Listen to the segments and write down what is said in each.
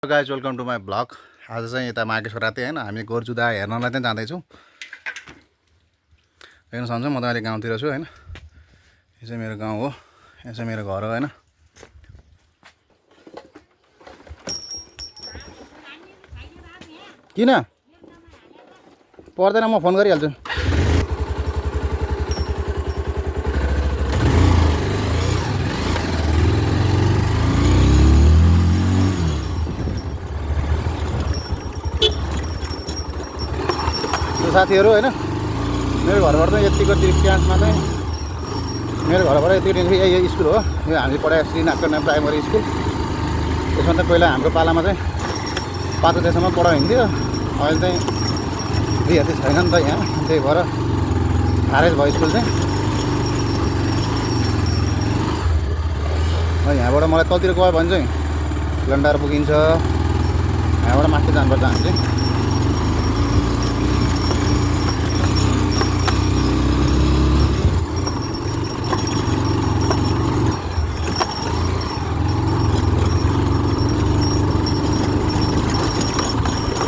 Guys welcome to my blog. आज चाहिँ यता माघेश्वर राति होइन हामी गोरजुदा हेर्नलाई चाहिँ जाँदैछौँ। हेर्न सक्नुहुन्छ म त अहिले गाउँतिर छु होइन। यो चाहिँ मेरो गाउँ हो, यो चाहिँ मेरो घर हो होइन। किन पर्दैन, म फोन गरिहाल्छु। साथीहरू होइन, मेरो घरबाट चाहिँ यतिको डिस्टेन्समा चाहिँ मेरो घरबाट यतिको डिस्टेन्स यो स्कुल हो। यो हामी पढाएको श्रीनारायण प्राइमरी स्कुल। त्यसमा चाहिँ पहिला हाम्रो पालामा चाहिँ 5 कक्षासम्म पढाइन्थ्यो। अहिले चाहिँ विद्यार्थी छैन नि त यहाँ, त्यही भएर खारेज भयो स्कुल चाहिँ। यहाँबाट मलाई तलतिर गयो भने चाहिँ गन्डार पुगिन्छ, यहाँबाट माथि जानुपर्छ हामी चाहिँ।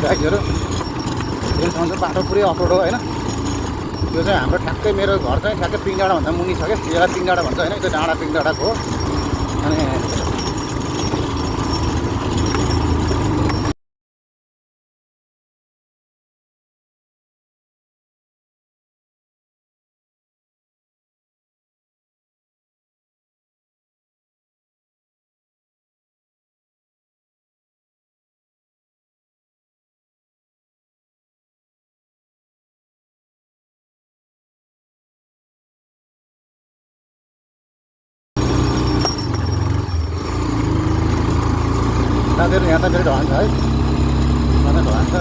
गाइजहरू हेर्नुहुन्छ बाटो पुरै अफरोड हो होइन। यो चाहिँ हाम्रो ठ्याक्कै मेरो घर चाहिँ ठ्याक्कै पिङडाँडा भन्दा मुनि छ क्या, यसलाई पिङडाँडा भन्छ होइन। त्यो डाँडा पिङडाँडाको हो। अनि साथीहरू यहाँ त फेरि ढलान छ है, ढलान छ।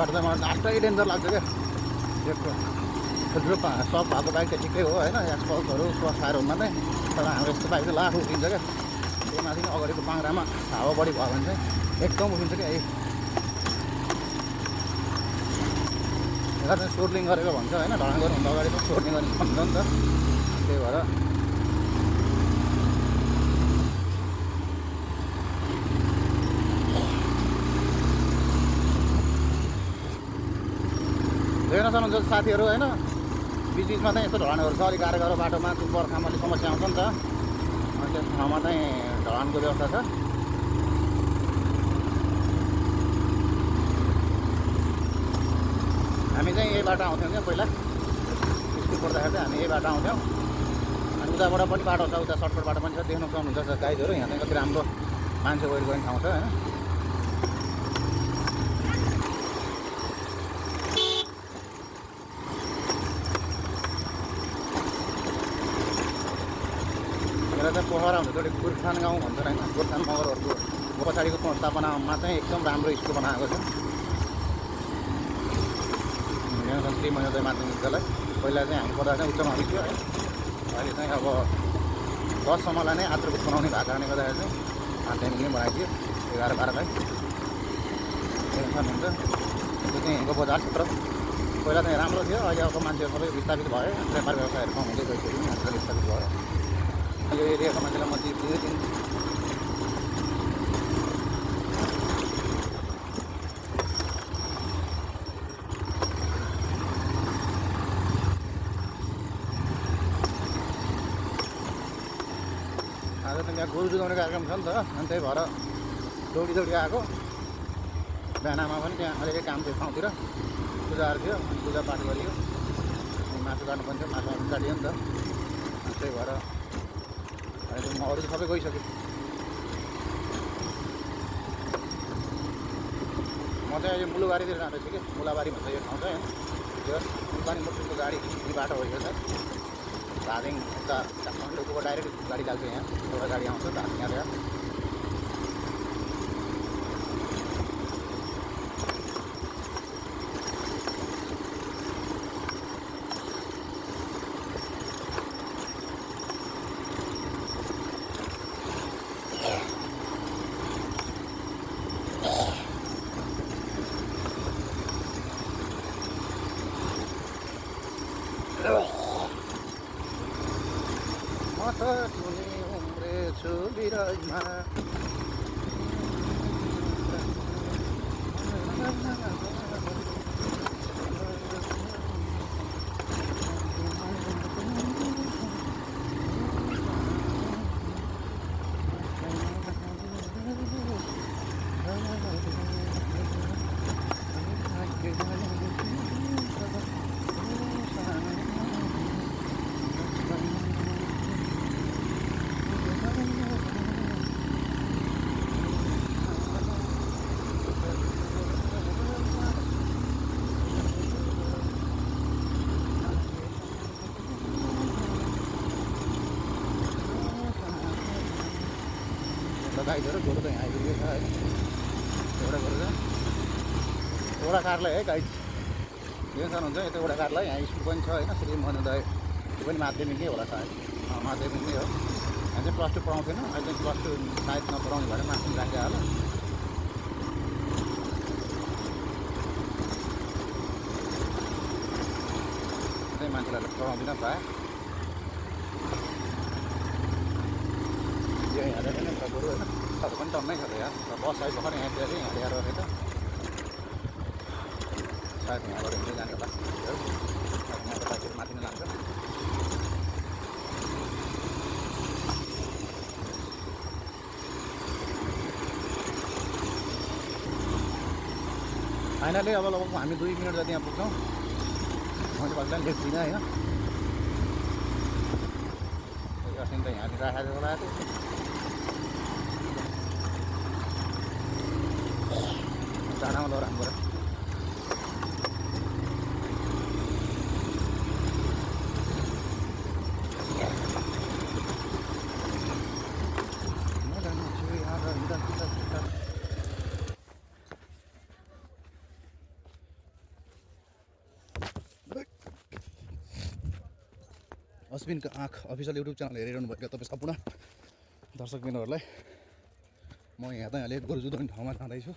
बाटो चाहिँ मलाई लास्टै डेन्जर लाग्छ क्या। यस्तो ठुल्ठुलो सब भएको बाइक चाहिँ ठिकै हो होइन, एक्सपल्सहरू क्रस फायरहरूमा चाहिँ। तर हाम्रो यस्तो बाइक चाहिँ लाख उठिन्छ क्या। त्यो माथि नै अगाडिको पाङ्रामा हावा बढी भयो भने चाहिँ एकदम उठिन्छ क्या। यसलाई चाहिँ सोर्लिङ गरेको भन्छ होइन, ढलान गर्नुभन्दा अगाडि चाहिँ सोर्लिङ गर्ने भन्छ नि त। त्यही भएर हेर्न सक्नुहुन्छ साथीहरू होइन, बिचमा चाहिँ यस्तो ढलानहरू छ। अलिक गाह्रो गाह्रो बाटोमा त्यो बर्खामा अलिक समस्या आउँछ नि त। अनि त्यस ठाउँमा चाहिँ ढलानको व्यवस्था छ। हामी चाहिँ यही बाटो आउँथ्यौँ क्या पहिला स्कुल पढ्दाखेरि चाहिँ हामी यही बाटो आउँथ्यौँ। अनि उताबाट पनि बाटो छ, उता सर्टकट बाटो पनि छ, देख्न सक्नुहुन्छ गाइजहरू। यहाँ चाहिँ कति राम्रो मान्छे वेट गर्ने ठाउँ छ होइन। यसलाई चाहिँ पोखरा हुन्छ, त्यो गोर्खान गाउँ भन्छ होइन। गोर्खान मगरहरूको पछाडिको स्थापनामा चाहिँ एकदम राम्रो स्कुल बनाएको छ। श्री महोदय माध्यमिक विद्यालय पहिला चाहिँ हामी पढ्दा चाहिँ उच्च माध्यमिक थियो है। अहिले चाहिँ अब 10सम्मलाई नै आत्रभूत बनाउने भएको कारणले गर्दाखेरि चाहिँ माध्यमिक नै बनाइदियो 11-12लाई। हुन्छ त्यो चाहिँ यहाँको बजार क्षेत्र पहिला चाहिँ राम्रो थियो। अहिले अब मान्छेहरू सबै विस्थापित भयो, व्यापार व्यवसायहरू कम हुँदै गइसक्यो, मान्छेहरू विस्थापित भयो। यो एरियाको मान्छेलाई म दिन्छु। आज त यहाँ गोरु जुदाउने कार्यक्रम छ नि त, अनि त्यही भएर दौडी आएको। बिहानमा पनि त्यहाँ अलिअलि काम थियो, ठाउँतिर पूजाहरू थियो, अनि पूजापाठ गरियो। अनि मासु काट्नु पनि थियो, मासु काटियो नि त। अनि त्यही भएर अहिले म अरू सबै गइसक्यो। म चाहिँ अहिले मुलुबारीतिर जाँदैछु कि, मुलाबारी भन्छ यो ठाउँ चाहिँ। यो मुलुबारी मोटरको गाडी यी बाटो हो यो चाहिँ। धादिङ यता काठमाडौँको डाइरेक्ट गाडी जान्छ यहाँ, एउटा गाडी आउँछ धादिङ यहाँबाट। बिरजमा गाइजहरू गोरु त यहाँ आइपुगेको छ होइन एउटा गोरु छ एउटा कारलाई है गाइज टेन्सन हुन्छ यता एउटा कारलाई यहाँ स्कुल पनि छ होइन श्री मनोदय त्यो पनि माध्यमिकै होला सायद माध्यमिक नै हो यहाँ चाहिँ +2 पढाउँथेन अहिले चाहिँ +2 सायद नपढाउने भएर माथि राख्यो होला चाहिँ मान्छेलाई पढाउँदिनँ प्रायः यो यहाँ नै छ गोरु होइन तपाईँ पनि टम्मै छ त यहाँ बस आइ भर्खर यहाँ चाहिँ यहाँ ल्याएर रहेछ सायद यहाँबाट हिँड्दै जाने होला यहाँको बाइकहरू माथि नै लाग्छ फाइनली अब लगभग हामी 2 मिनट जति यहाँ पुग्छौँ मैले कसैलाई लेख्दिनँ होइन एकछिन त यहाँनिर राखेको होला डाँडामा लगेर राम्रो अश्विनको आँख अफिसियल युट्युब च्यानल हेरिरहनु भएको तपाईँ सम्पूर्ण दर्शकबिनहरूलाई म यहाँ त अहिले गोरु जुधाउने ठाउँमा जाँदैछु